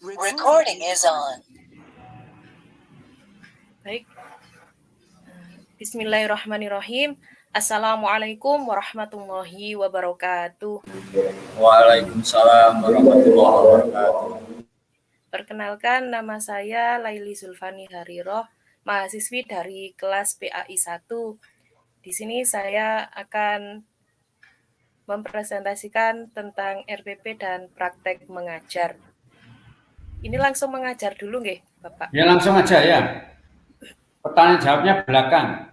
Recording is on. Baik. Bismillahirrahmanirrahim. Assalamualaikum warahmatullahi wabarakatuh. Waalaikumsalam warahmatullahi wabarakatuh. Perkenalkan, nama saya Laili Zulfani Hariroh, mahasiswi dari kelas PAI 1. Di sini saya akan mempresentasikan tentang RPP dan praktek mengajar. Ini langsung mengajar dulu nggih, Bapak? Ya langsung aja ya. Pertanyaan jawabnya belakang.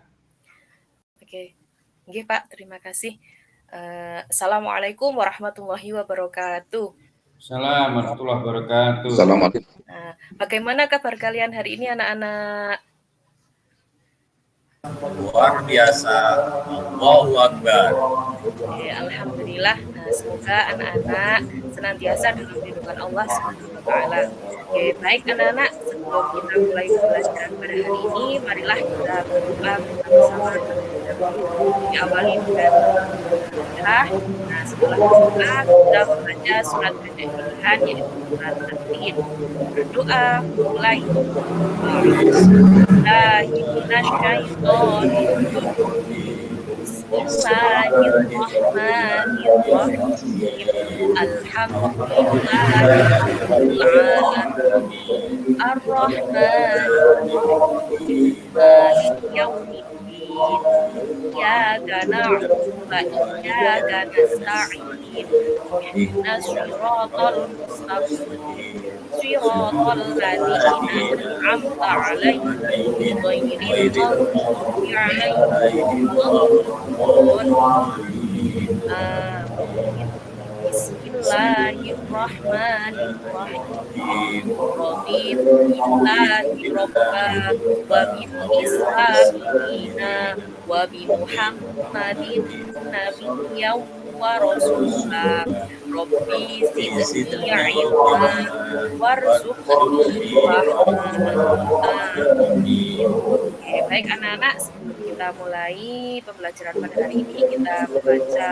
Oke. Nggih, Pak, terima kasih. Assalamualaikum warahmatullahi wabarakatuh. Assalamualaikum warahmatullahi wabarakatuh. Assalamualaikum. Bagaimana kabar kalian hari ini, anak-anak? Luar biasa. Allahu Akbar. Oke, alhamdulillah. Semoga anak-anak senantiasa dalam lindungan Allah Subhanahu wa taala. Oke, baik anak-anak, sebelum kita mulai pembelajaran pada hari ini, marilah kita berdoa bersama-sama terlebih dahulu. Diawali dengan Al-Fatihah. Setelah berdoa, kita membaca surat pendek pilihan yaitu surat At-Tin. Berdoa mulai. Bismillahirrahmanirrahim. Alhamdulillahirabbil alamin. Ar-Rahmanir-Rahim. Maliki yaumiddin. Iyyaka na'budu wa iyyaka nasta'in. Ihdinas siratal mustaqim. Siratal ladzina an'amta 'alaihim ghairil maghdubi 'alaihim waladdallin. Bismillahirrahmanirrahim. Raditu billahi rabban wa bil islami dinan wa bi Muhammadin nabiyyan wa rasulah. Rabbi zidni ilman warzuqni fahman. Oke, baik anak-anak, sebelum kita mulai pembelajaran pada hari ini, kita membaca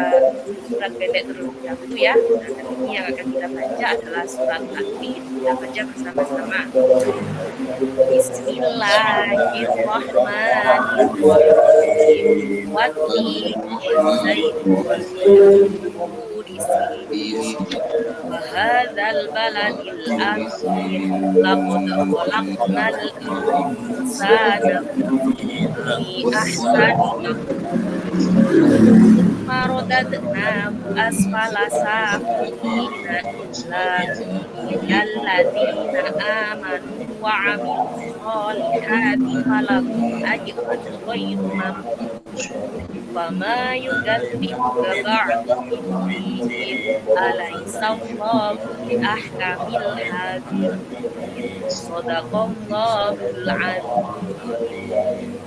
surat pendek terlebih dahulu ya. Dan ini yang akan kita baca adalah surat At-Tin. Kita baca bersama-sama. Bismillahirrahmanirrahim. Wat-tin waz-zaitun wa hadzal baladil amin. Laqad khalaqnal insana fi ahsani marodadnahu asfala safilina illa alladzina amanu wa amilus solihati falahum ajrun ghairu mamnun. Wama yukadzibuka ba'du biddin alaysallahu biahkamil hakim. Shadaqallahul azim.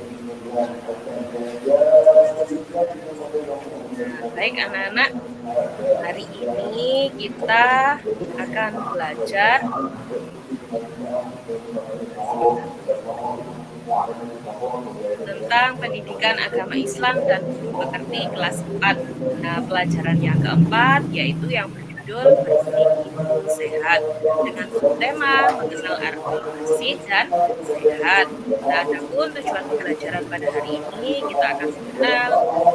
Baik anak-anak, hari ini kita akan belajar tentang pendidikan agama Islam dan budi pekerti kelas 4. Nah, pelajaran yang keempat yaitu yang berjudul bersih hidup sehat dengan subtema mengenal arti bersih dan sehat. Nah, adapun tujuan pembelajaran pada hari ini kita akan mengenal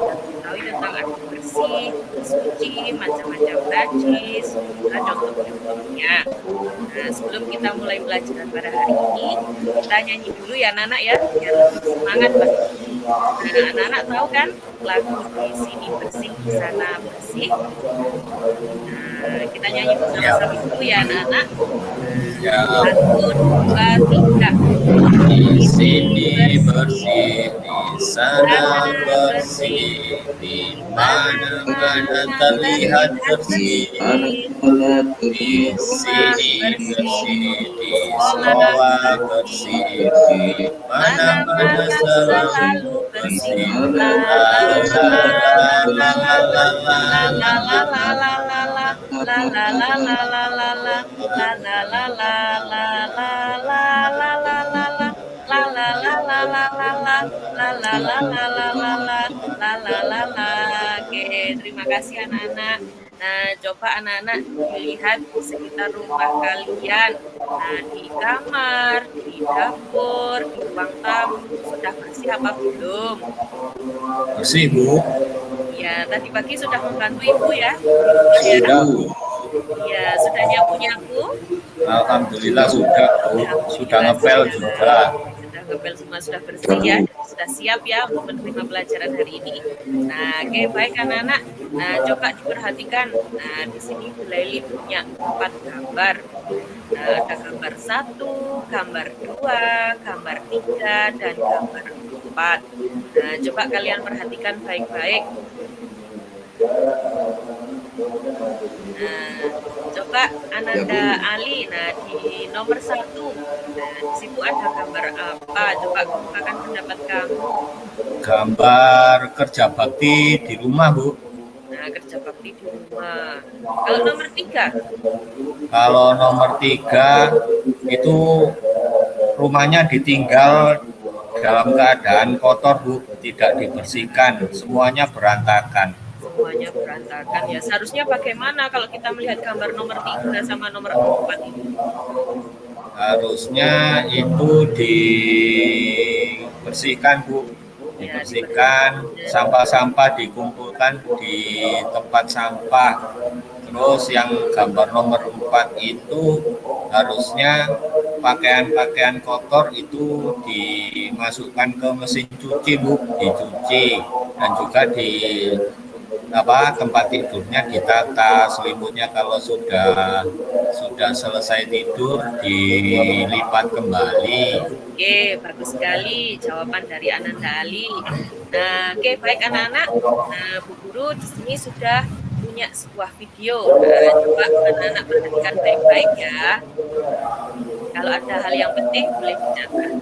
dan mengetahui tentang arti bersih, suci, macam-macam najis, dan contoh-contohnya. Nah, sebelum kita mulai pelajaran pada hari ini, kita nyanyi dulu ya anak-anak ya, biar lebih semangat lah. Nah, anak-anak tahu kan lagu di sini bersih, di sana bersih. Nah, kita nyanyi bersama-sama dulu ya anak-anak. 1, 2, 3. Di sini bersih, di sana bersih, di mana-mana terlihat bersih. Di sini bersih, di sekolah bersih, mana-mana selalu bersih. Oke, terima kasih anak-anak. Nah, coba anak-anak dilihat di sekitar rumah kalian. Nah, di kamar, di dapur, di ruang tamu, sudah bersih apa belum? Bersih, Bu. Ya, tadi pagi sudah membantu ibu ya di rumah ya. Sudah, Bu. Ya, sudah nyapu nyapu. Alhamdulillah sudah, Bu. Sudah Alhamdulillah ngepel juga. sudah ngepel semua sudah bersih ya, dan sudah siap ya untuk menerima pelajaran hari ini. Nah, oke baik anak-anak. Nah, coba diperhatikan. Nah, di sini Bu Laili punya 4 gambar. Nah, ada gambar 1, gambar 2, gambar 3, dan gambar 4. Nah, coba kalian perhatikan baik-baik. Nah, coba Ananda Ali. Nah, di nomor 1. Nah, di situ ada gambar apa? Coba kemukakan pendapat kamu. Gambar kerja bakti di rumah, Bu. Nah, kerja bakti di rumah. Kalau nomor 3, Kalau nomor 3 itu rumahnya ditinggal dalam keadaan kotor, Bu, tidak dibersihkan, semuanya berantakan. semuanya berantakan ya. Seharusnya bagaimana kalau kita melihat gambar nomor 3 sama nomor 4 ini? Harusnya itu dibersihkan, Bu. Ya, Dibersihkan, sampah-sampah dikumpulkan di tempat sampah. Terus yang gambar nomor 4 itu harusnya pakaian-pakaian kotor itu dimasukkan ke mesin cuci, Bu, dicuci, dan juga di tempat tidurnya ditata, selimutnya kalau sudah selesai tidur dilipat kembali. Oke, bagus sekali jawaban dari Ananda Ali. Nah, oke, baik anak-anak. Nah, Bu Guru di sini sudah punya sebuah video. Nah, coba anak-anak perhatikan baik-baik ya. Kalau ada hal yang penting boleh dicatat.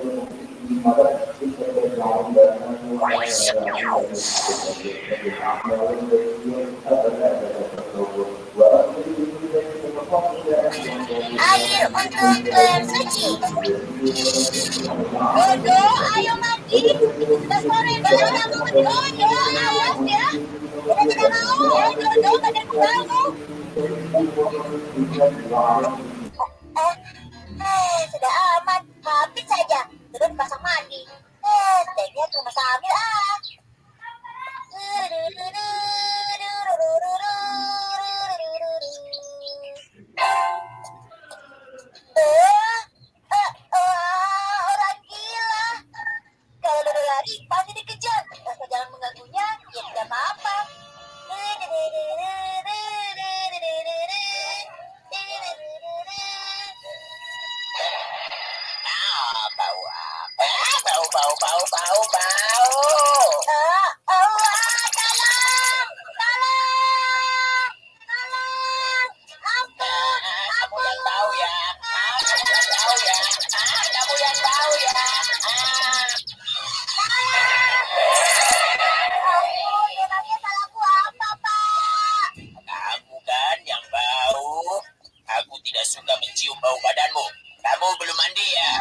Air untuk bersuci. Dodo, ayo mandi. Sudah sore dan tidak mau mandi. Dodo, awas ya. Kita tidak mau. Dodo, badanku bau. Sudah amat. Habis saja. Terus pasang mandi. Tehnya cuma sambil orang gila. Kalau Dodo lari pasti dikejar. Asal jangan mengganggunya, ya tidak apa-apa. Bau apa? Bau. Tolong! Ampun! Kamu yang tahu ya. Kamu yang tahu ya. Ampun, memangnya salahku apa, Pak? Kamu kan yang bau. Aku tidak suka mencium bau badanmu. Kamu belum mandi ya?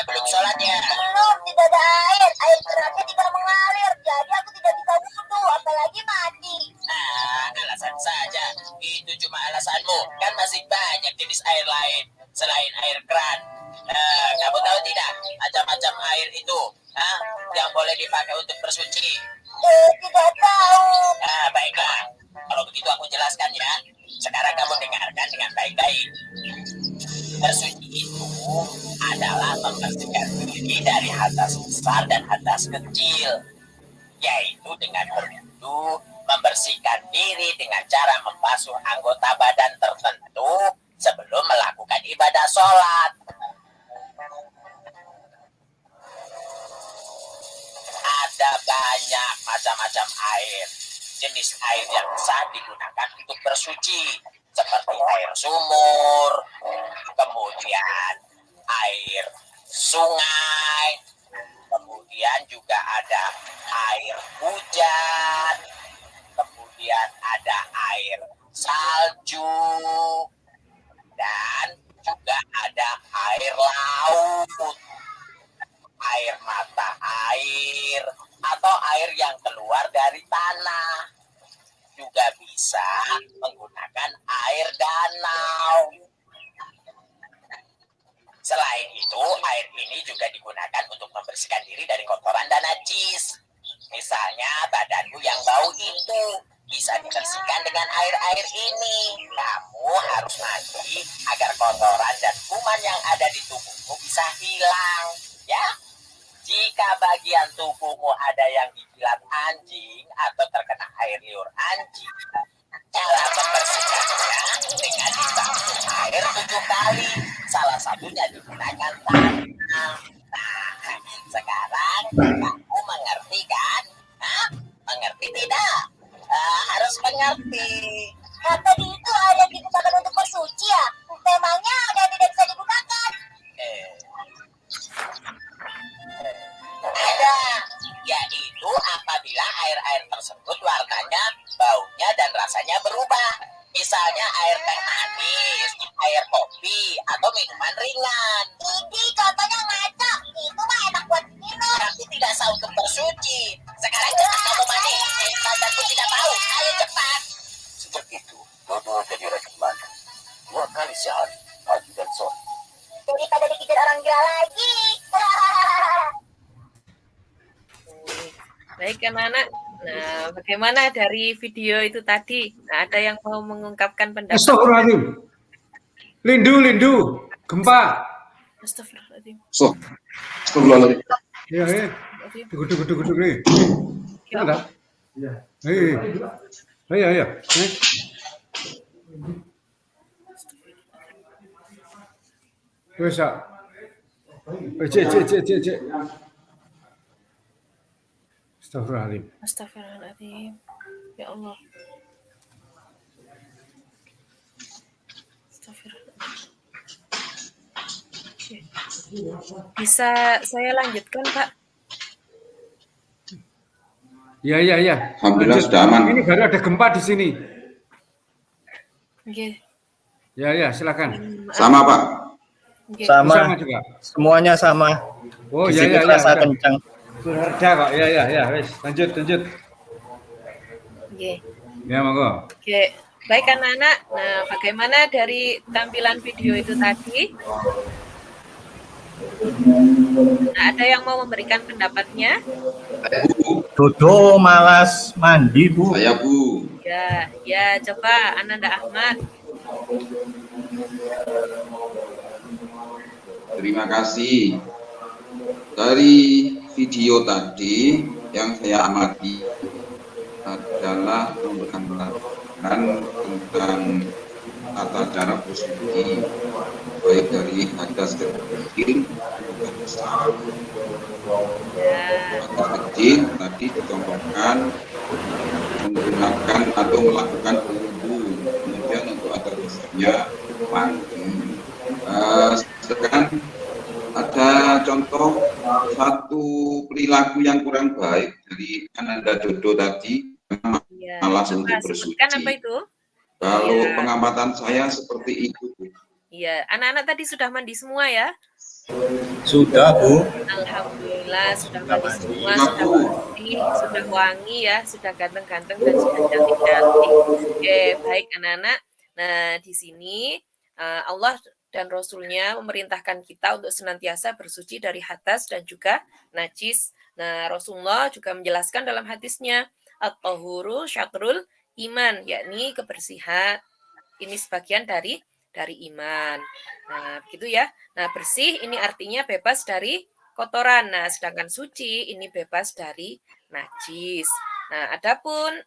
Belum sholat ya? Belum, tidak ada air. Air kerannya tidak mengalir. Jadi aku tidak bisa wudhu, apalagi mandi. Alasan saja. Itu cuma alasanmu. Kan masih banyak jenis air lain selain air keran. Kamu tahu tidak? Macam-macam air itu yang boleh dipakai untuk bersuci. Tidak tahu. Baiklah. Kalau begitu aku jelaskan ya. Sekarang kamu dengarkan dengan baik-baik. Bersuci itu adalah membersihkan diri dari hadas besar dan hadas kecil, yaitu dengan berwudu, membersihkan diri dengan cara membasuh anggota badan tertentu sebelum melakukan ibadah sholat. Ada banyak macam-macam air. Jenis air yang sah digunakan untuk bersuci, seperti air sumur, kemudian air sungai, kemudian juga ada air hujan, kemudian ada air salju, dan juga ada air laut, air mata air, atau air yang keluar dari tanah. Juga bisa itu, air ini juga digunakan untuk membersihkan diri dari kotoran dan najis. Misalnya badanmu yang bau itu bisa dibersihkan dengan air-air ini. Kamu harus mandi agar kotoran dan kuman yang ada di tubuhmu bisa hilang. Ya, jika bagian tubuhmu ada yang dijilat anjing atau terkena air liur anjing, cara membersihkannya dengan ditampung air 7 kali. Salah satunya digunakan tanah. Nah, sekarang kamu mengerti kan? Hah? Mengerti tidak? Harus mengerti. Tadi itu air yang digunakan untuk bersuci ya? Memangnya ada yang tidak bisa digunakan? Ada, yaitu apabila air-air tersebut warnanya, baunya, dan rasanya berubah. Misalnya air teh manis, air kopi, atau minuman ringan. Ini contohnya ngaco. Itu mah enak buat minum. Tapi tidak sah untuk bersuci. Sekarang cepat kamu mandi. Badanku tidak bau. Ayo cepat. Sejak itu, Dodo jadi rajin mandi 2 kali sehari, pagi dan sore. Daripada dikejar orang gila lagi. Baik anak-anak. Nah, bagaimana dari video itu tadi? Nah, ada yang mau mengungkapkan pendapat? Astagfirullahaladzim. Lindu, gempa. Astagfirullahaladzim. Astagfirullahaladzim. Ya, ya. Tunggu nih. Ya Ada? Iya. Iya. Bisa. Cek. Astagfirullahaladzim. Astagfirullahaladzim. Ya Allah. Astagfirullahaladzim. Oke. Bisa saya lanjutkan, Pak? Iya. Alhamdulillah sudah aman. Ini baru ada gempa di sini. Oke. Ya, silakan. Sama Pak. Oke. Sama juga. semuanya sama. Oh, Di iya. situ terasa kencang. Sudah kok. Ya. Wes, lanjut. Oke. Ya, monggo. Oke. Baik anak-anak. Nah, bagaimana dari tampilan video itu tadi? Nah, ada yang mau memberikan pendapatnya? Dodo malas mandi, Bu. Saya Bu. Ya, coba Ananda Ahmad. Terima kasih. Dari video tadi yang saya amati adalah memberikan pelajaran tentang tata cara bersuci, baik dari hadas kecil maupun besar. Hadas kecil tadi dicontohkan menggunakan atau melakukan wudu, kemudian untuk hadas besarnya mandi. Sekarang ada contoh satu perilaku yang kurang baik dari Ananda Dodo tadi, malas untuk bersuci. Sebutkan apa itu? Kalau pengamatan saya seperti itu. Iya, anak-anak tadi sudah mandi semua ya? Sudah, Bu. Alhamdulillah sudah mandi semua, sudah bersih, sudah wangi ya, sudah ganteng-ganteng dan sudah cantik-cantik. Oke, baik anak-anak. Nah, di sini Allah dan Rasul-Nya memerintahkan kita untuk senantiasa bersuci dari hadas dan juga najis. Nah, Rasulullah juga menjelaskan dalam hadisnya, at-tahuru syatrul iman, yakni kebersihan ini sebagian dari iman. Nah, begitu ya. Nah, bersih ini artinya bebas dari kotoran. Nah, sedangkan suci ini bebas dari najis. Nah, adapun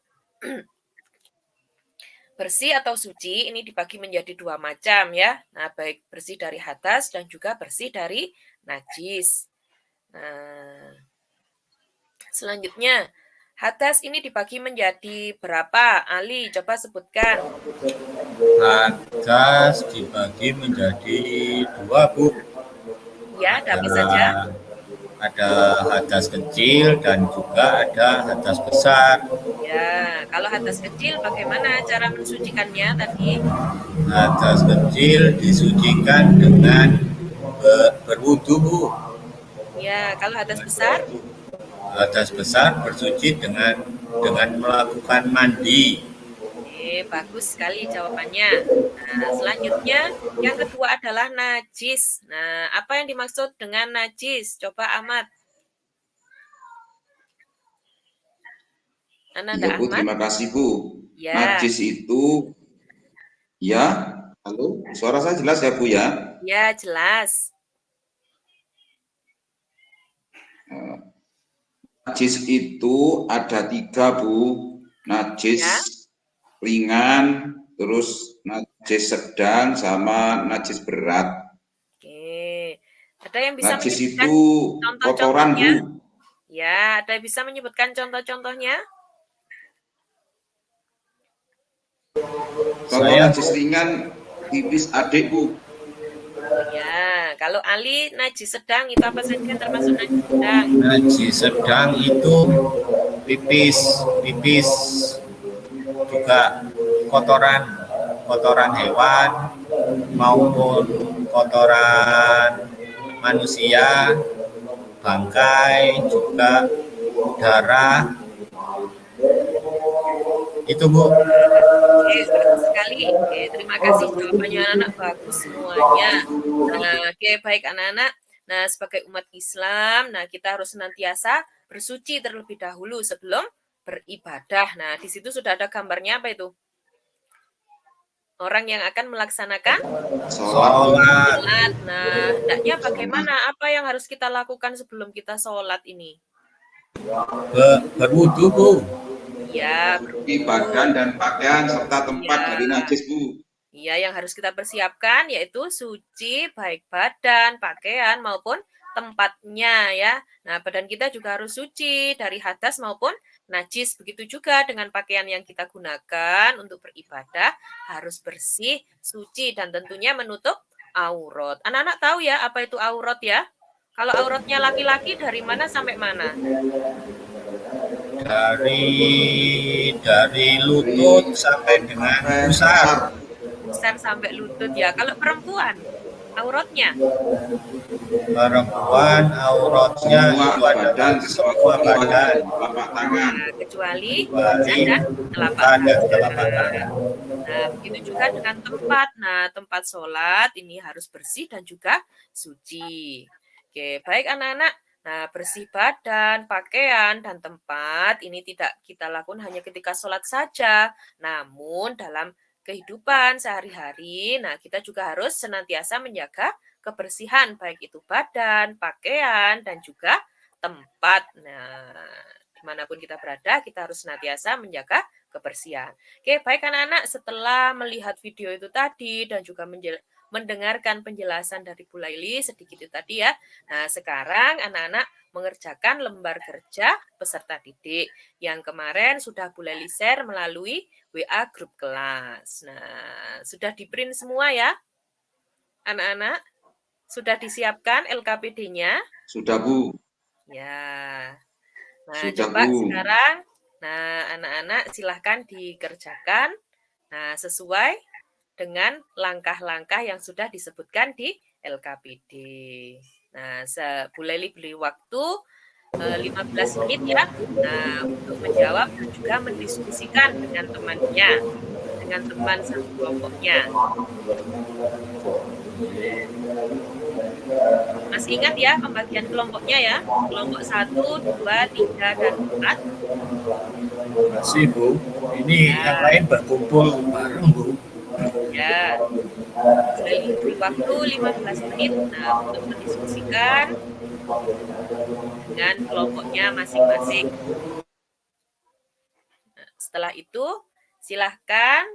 bersih atau suci ini dibagi menjadi 2 macam ya. Nah, baik bersih dari hadas dan juga bersih dari najis. Nah, selanjutnya hadas ini dibagi menjadi berapa? Ali, coba sebutkan. Hadas dibagi menjadi 2, Bu. Ya, ada apa saja? Ada hadas kecil dan juga ada hadas besar. Ya, kalau hadas kecil bagaimana cara mensucikannya tadi? Hadas kecil disucikan dengan berwudu, Bu. Ya, kalau hadas besar? Hadas besar bersuci dengan melakukan mandi. Oke, Oke, bagus sekali jawabannya. Nah, selanjutnya yang kedua adalah najis. Nah, apa yang dimaksud dengan najis? Coba Ahmad. Ananda Iya Bu, Ahmad. terima kasih Bu. Ya. Najis itu, ya, halo, suara saya jelas ya Bu ya? Ya, jelas. Najis itu ada 3 Bu. Najis Ya. ringan, terus najis sedang, sama najis berat. Oke. Ada yang bisa Najis menyebutkan itu kotoran contoh-contohnya? Bu. Ya, ada yang bisa menyebutkan contoh-contohnya? Contoh najis ringan, tipis adik Bu. Ya, kalau Ali najis sedang itu apa saja termasuk najis sedang? Najis sedang itu pipis juga kotoran hewan maupun kotoran manusia, bangkai, juga darah. Itu Bu. Oke, bagus sekali. Oke, terima kasih jawabannya anak-anak, bagus semuanya. Nah, oke, baik anak-anak. Nah, sebagai umat Islam, nah kita harus senantiasa bersuci terlebih dahulu sebelum beribadah. Nah, di situ sudah ada gambarnya apa itu? Orang yang akan melaksanakan Sholat. Nah, hendaknya bagaimana? Apa yang harus kita lakukan sebelum kita sholat ini? Berwudu Bu. Ya, Cuci badan dan pakaian serta tempat dari najis Bu. Iya, yang harus kita persiapkan yaitu suci baik badan, pakaian maupun tempatnya ya. Nah, badan kita juga harus suci dari hadas maupun najis. Begitu juga dengan pakaian yang kita gunakan untuk beribadah harus bersih, suci dan tentunya menutup aurat. Anak-anak tahu ya apa itu aurat ya? Kalau auratnya laki-laki dari mana sampai mana? Dari lutut sampai dengan pusar. Pusar sampai lutut ya. Kalau perempuan auratnya? Perempuan auratnya itu adalah semua badan, telapak tangan. Nah, kecuali dan telapak tangan. Nah, begitu juga dengan tempat. Nah, tempat sholat ini harus bersih dan juga suci. Oke, baik anak-anak. Nah, bersih badan, pakaian, dan tempat ini tidak kita lakukan hanya ketika sholat saja, namun dalam kehidupan sehari-hari, nah kita juga harus senantiasa menjaga kebersihan, baik itu badan, pakaian, dan juga tempat. Nah, dimanapun kita berada, kita harus senantiasa menjaga kebersihan. Oke, baik anak-anak, setelah melihat video itu tadi dan juga mendengarkan penjelasan dari Bu Laili sedikit itu tadi ya. Nah, sekarang anak-anak mengerjakan lembar kerja peserta didik yang kemarin sudah Bu Laili share melalui WA grup kelas. Nah, sudah di-print semua ya? Anak-anak, sudah disiapkan LKPD-nya? Sudah Bu. Ya. Nah, Sudah, coba Bu. sekarang, nah anak-anak silahkan dikerjakan. Nah, sesuai dengan langkah-langkah yang sudah disebutkan di LKPD. Nah, Bu Laili beri waktu 15 menit ya. Nah, untuk menjawab dan juga mendiskusikan dengan temannya, dengan teman satu kelompoknya. Masih ingat ya pembagian kelompoknya ya? Kelompok 1, 2, 3, dan 4. Masih Bu. Ini yang lain berkumpul bareng Bu. Ya, sudah diberi waktu 15 menit untuk mendiskusikan dengan kelompoknya masing-masing. Nah, setelah itu, silahkan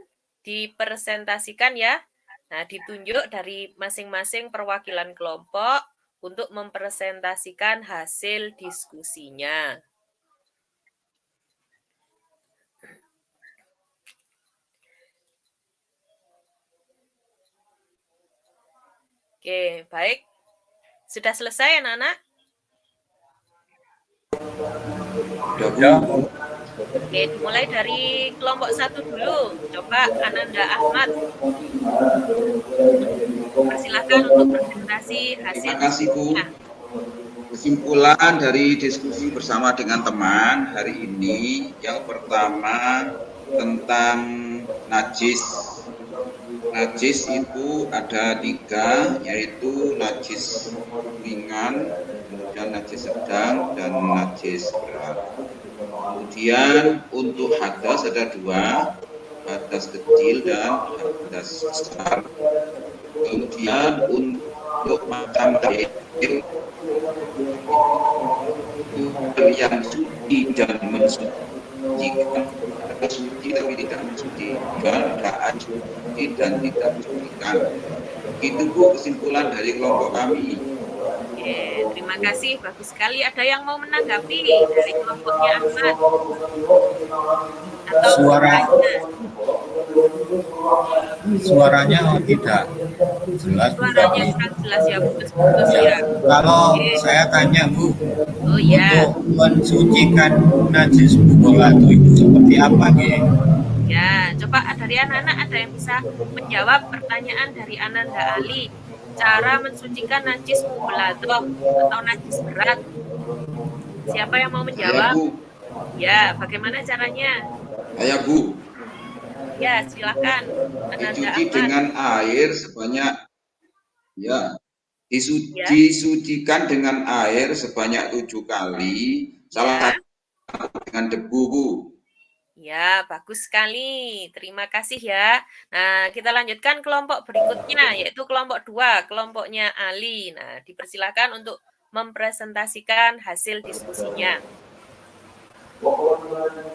dipresentasikan ya. Nah, ditunjuk dari masing-masing perwakilan kelompok untuk mempresentasikan hasil diskusinya. Oke, baik. Sudah selesai anak-anak? Sudah. Oke, dimulai dari kelompok 1 dulu. Coba Ananda Ahmad. Persilakan untuk presentasi hasil. Terima kasih Bu. Kesimpulan dari diskusi bersama dengan teman hari ini, yang pertama tentang najis. Najis itu ada 3, yaitu najis ringan, kemudian najis sedang, dan najis berat. Kemudian untuk hadas ada 2, hadas kecil dan hadas besar. Kemudian untuk macam air itu yang suci dan mensucikan. Ada suci tapi tidak mensucikan, ada suci dan tidak mensucikan. Itu Bu kesimpulan dari kelompok kami. Oke, terima kasih. Bagus sekali. Ada yang mau menanggapi dari kelompoknya Ahmad? Atau Suaranya tidak jelas. Suaranya sangat jelas ya, putus-putus ya. Kalau saya tanya Bu, Oh ya. untuk mensucikan najis bugolatu itu seperti apa gitu? Ya, coba dari anak-anak ada yang bisa menjawab pertanyaan dari Ananda Ali. Cara mensucikan najis mubalaghah atau najis berat. Siapa yang mau menjawab? Bu. Ya, bagaimana caranya? Saya Bu. Ya, silakan. Ananda Dicuci Ahmad. dengan air sebanyak, ya, disucikan dengan air sebanyak 7 kali, salah satu dengan debu Bu. Ya, bagus sekali. Terima kasih ya. Nah, kita lanjutkan kelompok berikutnya, yaitu kelompok 2, kelompoknya Ali. Nah, dipersilakan untuk mempresentasikan hasil diskusinya.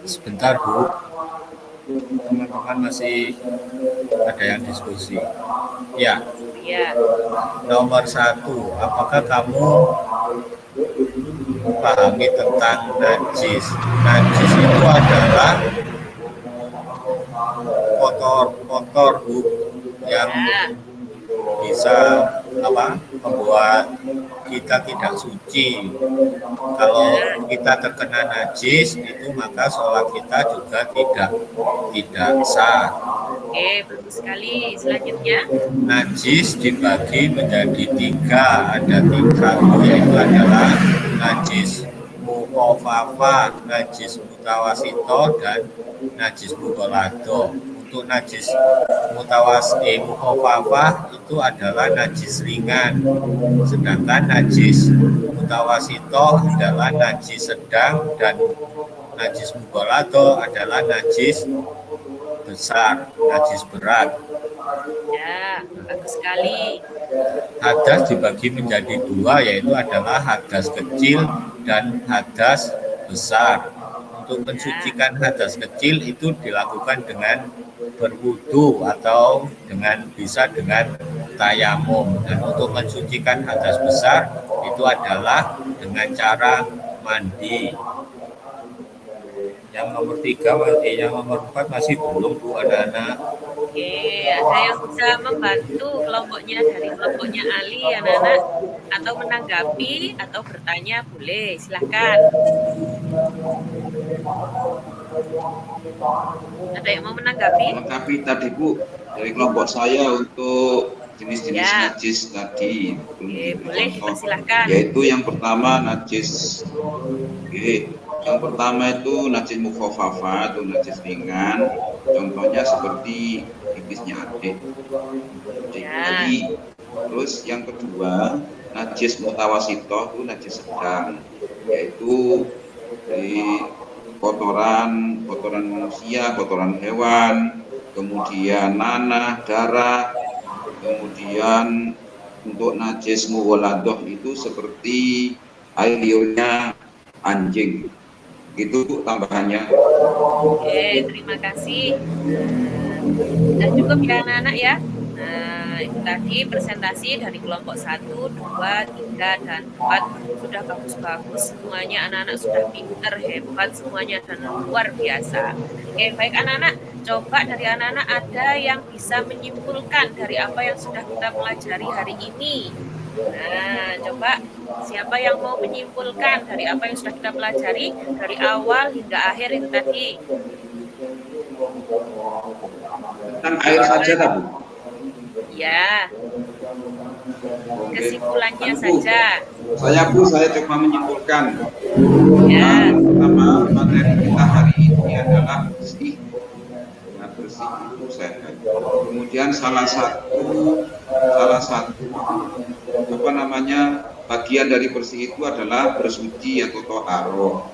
Sebentar Bu, teman-teman masih ada yang diskusi. Ya, Ya, nomor 1, apakah kamu memahami tentang najis? Najis itu adalah kotor Bu, yang bisa membuat kita tidak suci. Kalau kita terkena najis itu maka sholat kita juga tidak sah. oke, bagus sekali. Selanjutnya, Najis dibagi menjadi 3, ada 3 yaitu adalah najis mukhafafah, najis mutawasito, dan najis mughalladho. Untuk najis mukhafafah itu adalah najis ringan, sedangkan najis mutawasito adalah najis sedang, dan najis mughalladho adalah najis besar, najis berat. ya, bagus sekali. Hadas dibagi menjadi 2, yaitu adalah hadas kecil dan hadas besar. Untuk mensucikan hadas kecil itu dilakukan dengan berwudu atau bisa dengan tayamum. Dan untuk mensucikan hadas besar itu adalah dengan cara mandi. Yang nomor 3, yang nomor 4 masih belum Bu, anak-anak. Oke, ada yang bisa membantu kelompoknya dari kelompoknya Ali, anak-anak, atau menanggapi atau bertanya boleh, silahkan. Ada yang mau menanggapi? Melengkapi tadi Bu, dari kelompok saya untuk jenis-jenis Ya. najis tadi. Oke, boleh, dipersilahkan. Yaitu yang pertama najis. Yang pertama itu najis mukhafafah atau najis ringan. Contohnya seperti pipisnya adik. Ya. Terus yang kedua najis mutawasitoh itu najis sedang, yaitu dari kotoran manusia, kotoran hewan, kemudian nanah, darah, kemudian untuk najis mughalladhoh itu seperti air liurnya anjing. Itu tambahannya. Oke, terima kasih. Sudah cukup ya anak-anak ya. Nah, itu tadi presentasi dari kelompok 1, 2, 3, dan 4. Sudah bagus-bagus semuanya, anak-anak sudah pinter, hebat semuanya, dan luar biasa. Oke, baik anak-anak, coba dari anak-anak ada yang bisa menyimpulkan dari apa yang sudah kita pelajari hari ini. Nah, coba siapa yang mau menyimpulkan dari apa yang sudah kita pelajari dari awal hingga akhir itu tadi? Tentang air saja tak Bu? Ya, Oke. kesimpulannya Bu, saja. saya coba menyimpulkan. Ya. Pertama, materi kita hari ini adalah bersih. Nah, bersih bersih itu sehat. Kemudian salah satu bagian dari bersih itu adalah bersuci atau toharoh.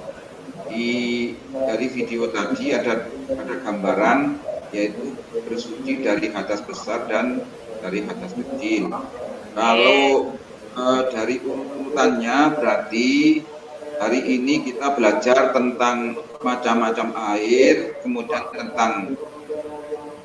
Dari video tadi ada gambaran yaitu bersuci dari hadas besar dan dari hadas kecil. Kalau dari urutannya berarti hari ini kita belajar tentang macam-macam air, kemudian tentang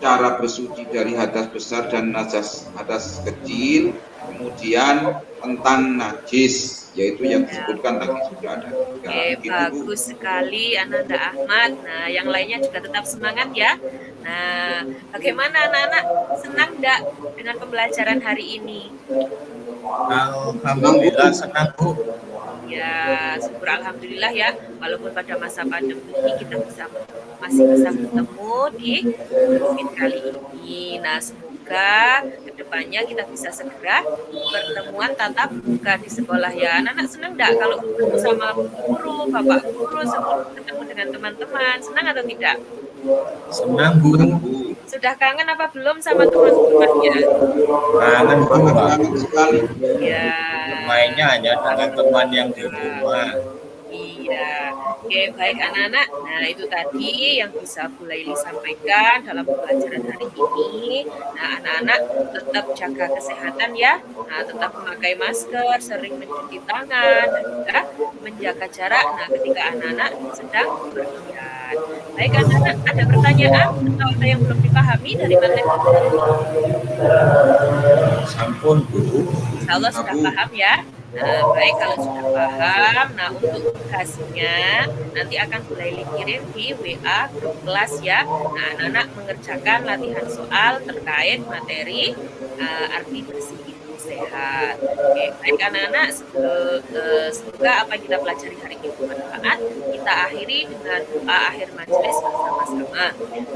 cara bersuci dari hadas besar dan hadas kecil, kemudian tentang najis, yaitu yang disebutkan tadi sudah ada. Oke, bagus sekali Ananda Ahmad. Nah, yang lainnya juga tetap semangat ya. Nah, bagaimana anak-anak, senang enggak dengan pembelajaran hari ini? Alhamdulillah senang Bu. Ya, syukur alhamdulillah ya. Walaupun pada masa pandemi kita masih bisa bertemu di Covid kali ini. Nah, semoga kedepannya kita bisa segera pertemuan tatap muka di sekolah ya. Anak-anak senang enggak kalau ketemu sama guru, bapak guru, ketemu dengan teman-teman? Senang atau tidak? Senang Bu. Sudah kangen apa belum sama teman-temannya? Kangen Bu. Kangen sekali. Ya. Mainnya hanya dengan teman yang di rumah. Iya, oke baik anak-anak. Nah itu tadi yang bisa Bu Laili sampaikan dalam pembelajaran hari ini. Nah anak-anak tetap jaga kesehatan ya. Nah tetap memakai masker, sering mencuci tangan, dan juga menjaga jarak. Nah ketika anak-anak sedang berpergian. Baik anak-anak, ada pertanyaan atau ada yang belum dipahami dari materi ini? Sampun Bu. Insya Allah sudah paham ya. Nah, baik kalau sudah paham, nah untuk tugasnya nanti akan Bu Laili kirim di WA grup kelas ya. Nah, anak-anak mengerjakan latihan soal terkait materi arti bersih itu sehat. Oke, baik anak-anak, semoga apa yang kita pelajari hari ini bermanfaat. Kita akhiri dengan doa akhir majelis bersama-sama.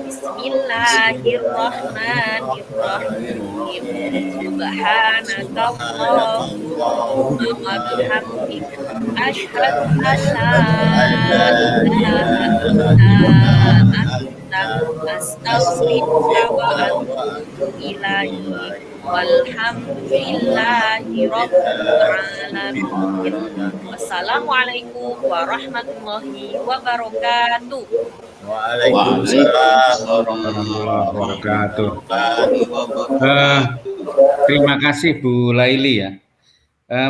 Bismillahirrahmanirrahim. Subhanakallahumma wa bihamdika asyhadu an la ilaha illa anta astaghfiruka wa atubu ilaik. Walhamdulillahi rabbil alamin. Wassalamualaikum warahmatullahi wabarakatuh. Waalaikumsalam warahmatullahi wabarakatuh. Terima kasih Bu Laili ya.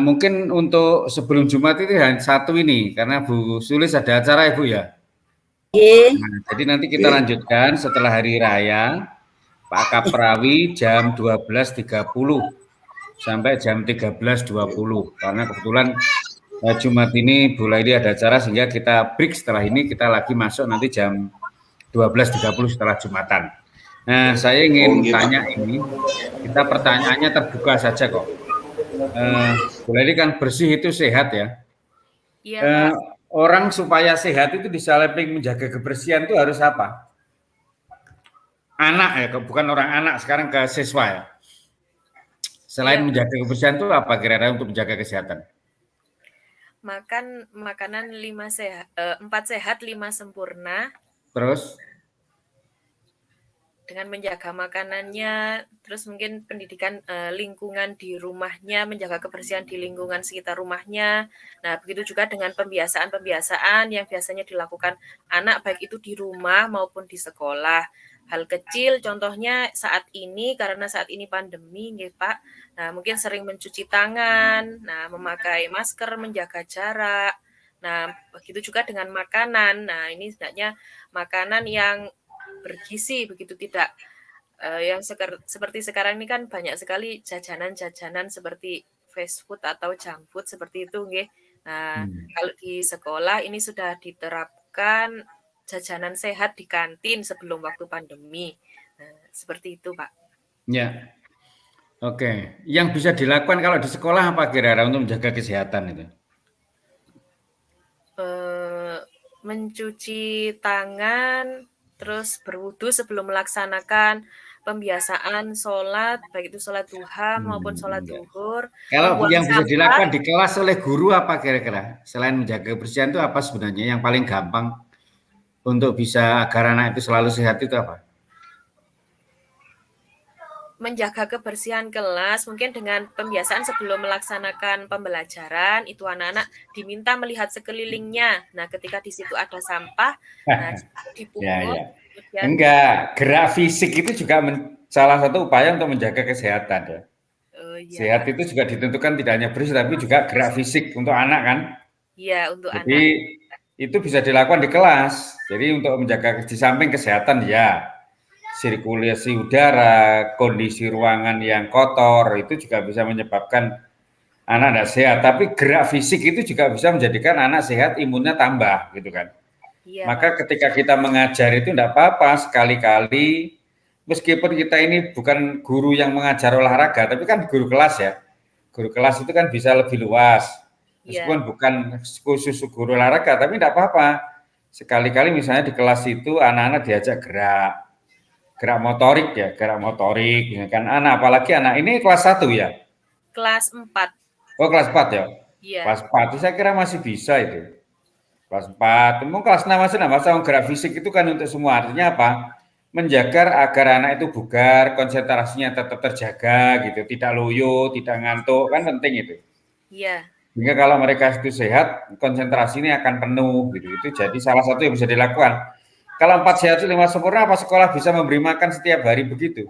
Mungkin untuk sebelum Jumat itu hanya satu ini karena Bu Sulis ada acara Ibu ya. Nah, jadi nanti kita lanjutkan setelah hari raya Pak Kaprawi jam 12.30 sampai jam 13.20 karena kebetulan Jumat ini Bu Laili ada acara sehingga kita break, setelah ini kita lagi masuk nanti jam 12.30 setelah Jumatan. Nah, saya ingin tanya ini, kita pertanyaannya terbuka saja kok. Bu Laili kan bersih itu sehat ya. Iya, orang supaya sehat itu di samping menjaga kebersihan itu harus apa? Anak ya, bukan orang anak, sekarang ke siswa ya. Selain menjaga kebersihan itu apa kira-kira untuk menjaga kesehatan? Makan makanan 4 sehat 5 sempurna. Terus dengan menjaga makanannya, terus mungkin pendidikan lingkungan di rumahnya, menjaga kebersihan di lingkungan sekitar rumahnya. Nah, begitu juga dengan pembiasaan-pembiasaan yang biasanya dilakukan anak baik itu di rumah maupun di sekolah. Hal kecil contohnya saat ini, karena saat ini pandemi nggih Pak. Nah, mungkin sering mencuci tangan, nah memakai masker, menjaga jarak. Nah, begitu juga dengan makanan. Nah, ini sebenarnya makanan yang bergizi, begitu tidak yang seperti sekarang ini kan banyak sekali jajanan-jajanan seperti fast food atau junk food seperti itu nggih. Nah, kalau di sekolah ini sudah diterapkan jajanan sehat di kantin sebelum waktu pandemi. Nah, seperti itu, Pak. Ya. Oke, yang bisa dilakukan kalau di sekolah apa kira-kira untuk menjaga kesehatan itu? Mencuci tangan, terus berwudu sebelum melaksanakan pembiasaan sholat, baik itu sholat duha maupun sholat zuhur. Kalau yang bisa dilakukan di kelas oleh guru apa kira-kira? Selain menjaga kebersihan itu apa sebenarnya yang paling gampang untuk bisa agar anak itu selalu sehat itu apa? menjaga kebersihan kelas mungkin dengan pembiasaan sebelum melaksanakan pembelajaran itu anak-anak diminta melihat sekelilingnya. Nah, ketika di situ ada sampah, nah dipungut. Ya. Enggak, gerak fisik itu juga salah satu upaya untuk menjaga kesehatan ya. Iya, sehat itu juga ditentukan tidak hanya bersih tapi juga gerak fisik untuk anak kan. Iya, untuk Jadi anak. itu bisa dilakukan di kelas. Jadi untuk menjaga di samping kesehatan ya, sirkulasi udara, kondisi ruangan yang kotor itu juga bisa menyebabkan anak tidak sehat. Tapi gerak fisik itu juga bisa menjadikan anak sehat, imunnya tambah gitu kan. Iya, Maka Pak. ketika kita mengajar itu tidak apa-apa sekali-kali, meskipun kita ini bukan guru yang mengajar olahraga, tapi kan guru kelas ya. Guru kelas itu kan bisa lebih luas. Meskipun bukan khusus guru olahraga, tapi tidak apa-apa. Sekali-kali misalnya di kelas itu anak-anak diajak gerak motorik ya, kan anak, apalagi anak ini kelas 1 ya? Kelas 4. Oh, kelas 4 ya? Iya. Kelas 4 itu saya kira masih bisa itu. Kelas 4, mungkin kelas 6 masih enggak masalah, gerak fisik itu kan untuk semua. Artinya apa? Menjaga agar anak itu bugar, konsentrasinya tetap terjaga gitu, tidak loyo, tidak ngantuk, kan penting itu. Iya. Sehingga kalau mereka itu sehat, konsentrasi ini akan penuh gitu. Itu jadi salah satu yang bisa dilakukan. Kalau 4 sehat 5 sempurna, apa sekolah bisa memberi makan setiap hari begitu?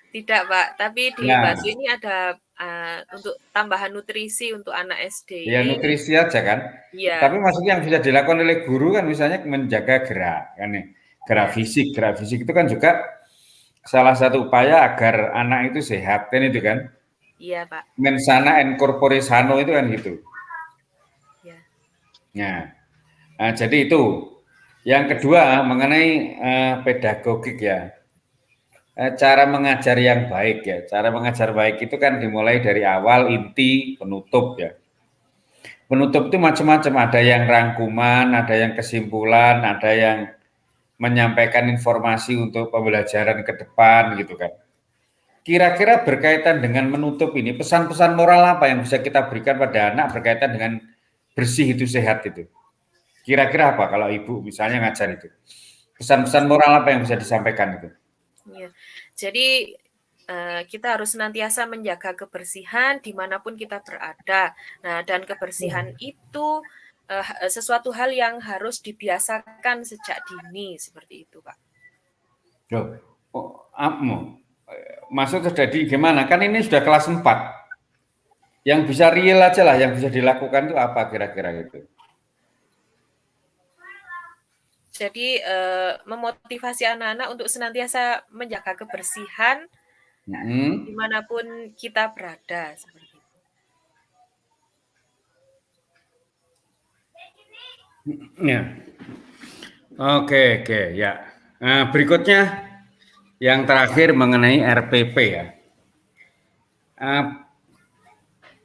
Tidak, Pak. Tapi di Batu ini ada untuk tambahan nutrisi untuk anak SD. Ya nutrisi aja kan. Iya. Tapi maksudnya yang bisa dilakukan oleh guru kan misalnya menjaga gerak kan nih. Gerak fisik itu kan juga salah satu upaya agar anak itu sehat kan itu kan. Iya, Pak. Mens sana in corpore sano itu kan gitu. Ya. Nah, jadi itu. Yang kedua mengenai pedagogik ya. Cara mengajar yang baik ya. Cara mengajar baik itu kan dimulai dari awal, inti, penutup ya. Penutup itu macam-macam, ada yang rangkuman, ada yang kesimpulan, ada yang menyampaikan informasi untuk pembelajaran ke depan gitu kan. Kira-kira berkaitan dengan menutup ini, pesan-pesan moral apa yang bisa kita berikan pada anak berkaitan dengan bersih itu sehat itu? Kira-kira apa kalau ibu misalnya ngajar itu? Pesan-pesan moral apa yang bisa disampaikan itu? Ya, jadi kita harus senantiasa menjaga kebersihan dimanapun kita berada. Nah, dan kebersihan itu sesuatu hal yang harus dibiasakan sejak dini seperti itu, Pak. Maksud jadi gimana? Kan ini sudah kelas 4. Yang bisa real aja lah, yang bisa dilakukan itu apa kira-kira gitu? Jadi memotivasi anak-anak untuk senantiasa menjaga kebersihan dimanapun kita berada seperti itu. Ya. Oke ya. Nah, berikutnya yang terakhir mengenai RPP ya.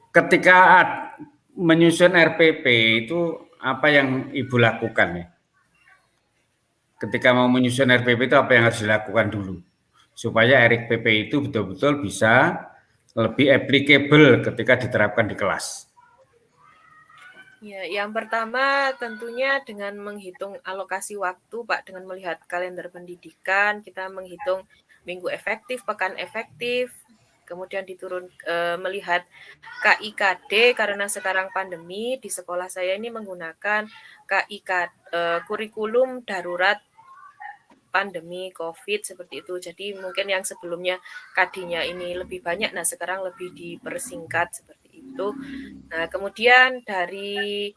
Ketika menyusun RPP itu apa yang Ibu lakukan ya? Ketika mau menyusun RPP itu apa yang harus dilakukan dulu supaya RPP itu betul-betul bisa lebih applicable ketika diterapkan di kelas. Ya, yang pertama tentunya dengan menghitung alokasi waktu, Pak, dengan melihat kalender pendidikan, kita menghitung minggu efektif, pekan efektif, kemudian melihat KIKD karena sekarang pandemi di sekolah saya ini menggunakan kurikulum darurat pandemi COVID seperti itu. Jadi mungkin yang sebelumnya KD-nya ini lebih banyak, nah sekarang lebih dipersingkat seperti itu. Nah, kemudian dari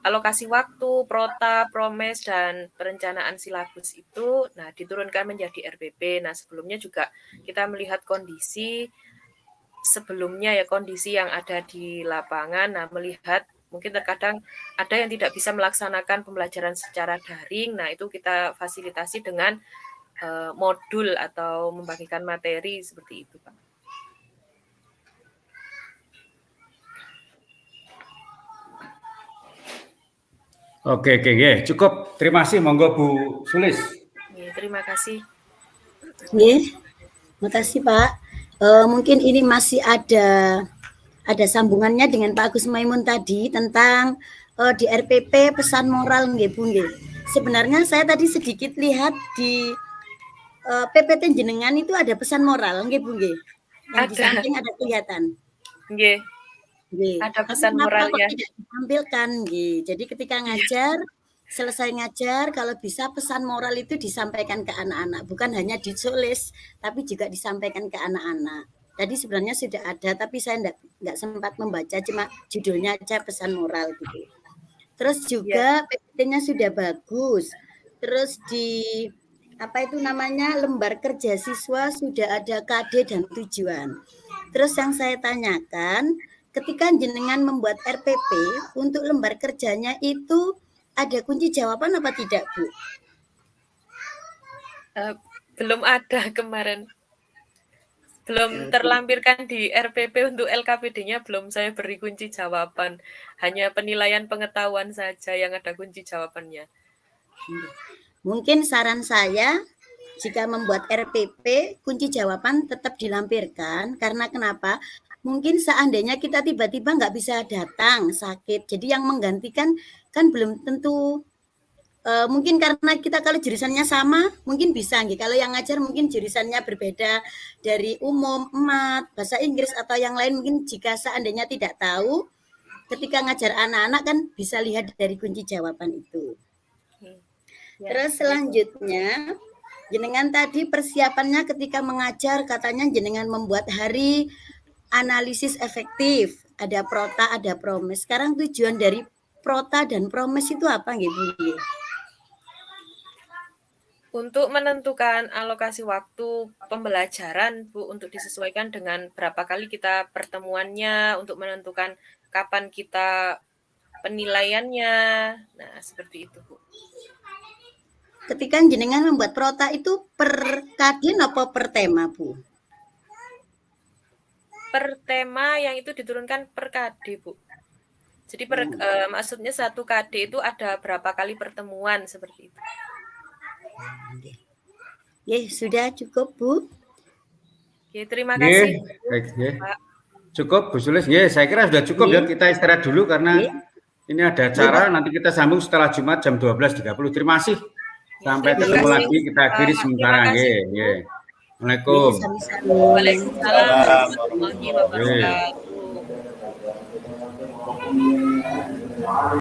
alokasi waktu, prota, promes, dan perencanaan silabus itu, nah diturunkan menjadi RPP. Nah, sebelumnya juga kita melihat kondisi sebelumnya ya, kondisi yang ada di lapangan, nah melihat mungkin terkadang ada yang tidak bisa melaksanakan pembelajaran secara daring, nah itu kita fasilitasi dengan modul atau membagikan materi seperti itu, Pak. Oke, cukup. Terima kasih, monggo Bu Sulis. Ya, terima kasih. Terima kasih Pak. Mungkin ini masih ada sambungannya dengan Pak Agus Maimun tadi tentang di RPP pesan moral nggih Bu nggih. Sebenarnya saya tadi sedikit lihat di PPT jenengan itu ada pesan moral nggih Bu nggih? Yang di Ada. samping ada kelihatan. Nggih. Nggih. Ada Tapi pesan kenapa kok moralnya. tidak ditampilkan nggih? Jadi ketika ngajar, selesai ngajar kalau bisa pesan moral itu disampaikan ke anak-anak, bukan hanya ditulis tapi juga disampaikan ke anak-anak. Tadi sebenarnya sudah ada tapi saya enggak sempat membaca, cuma judulnya aja pesan moral gitu. Terus juga PPT-nya sudah bagus. Terus di apa itu namanya lembar kerja siswa sudah ada KD dan tujuan. Terus yang saya tanyakan, ketika jenengan membuat RPP untuk lembar kerjanya itu ada kunci jawaban apa tidak, Bu? Belum ada kemarin. Belum terlampirkan di RPP untuk LKPD-nya, belum saya beri kunci jawaban. Hanya penilaian pengetahuan saja yang ada kunci jawabannya. Mungkin saran saya, jika membuat RPP, kunci jawaban tetap dilampirkan. Karena kenapa? Mungkin seandainya kita tiba-tiba nggak bisa datang, sakit. Jadi yang menggantikan kan belum tentu. Mungkin karena kita kalau jurusannya sama, mungkin bisa. Kalau yang ngajar mungkin jurusannya berbeda dari umum, emat, bahasa Inggris, atau yang lain. Mungkin jika seandainya tidak tahu, ketika ngajar anak-anak kan bisa lihat dari kunci jawaban itu. Terus selanjutnya, jenengan tadi persiapannya ketika mengajar katanya jenengan membuat hari analisis efektif. Ada prota, ada promes. Sekarang tujuan dari prota dan promes itu apa nggih, Bu? Untuk menentukan alokasi waktu pembelajaran, Bu, untuk disesuaikan dengan berapa kali kita pertemuannya, untuk menentukan kapan kita penilaiannya. Nah, seperti itu, Bu. Ketika jenengan membuat prota itu per kadin apa per tema, Bu? Per tema yang itu diturunkan per KD, Bu. Jadi maksudnya satu KD itu ada berapa kali pertemuan seperti itu. Sudah cukup, Bu. Oke, terima kasih. Pak. Cukup, Bu Sulis. Saya kira sudah cukup ya. Kita istirahat dulu karena ini ada acara. Nanti kita sambung setelah Jumat jam 12.30. Terima kasih. Sampai ketemu lagi. Kita akhiri sementara. Assalamualaikum. Waalaikumsalam warahmatullahi wabarakatuh.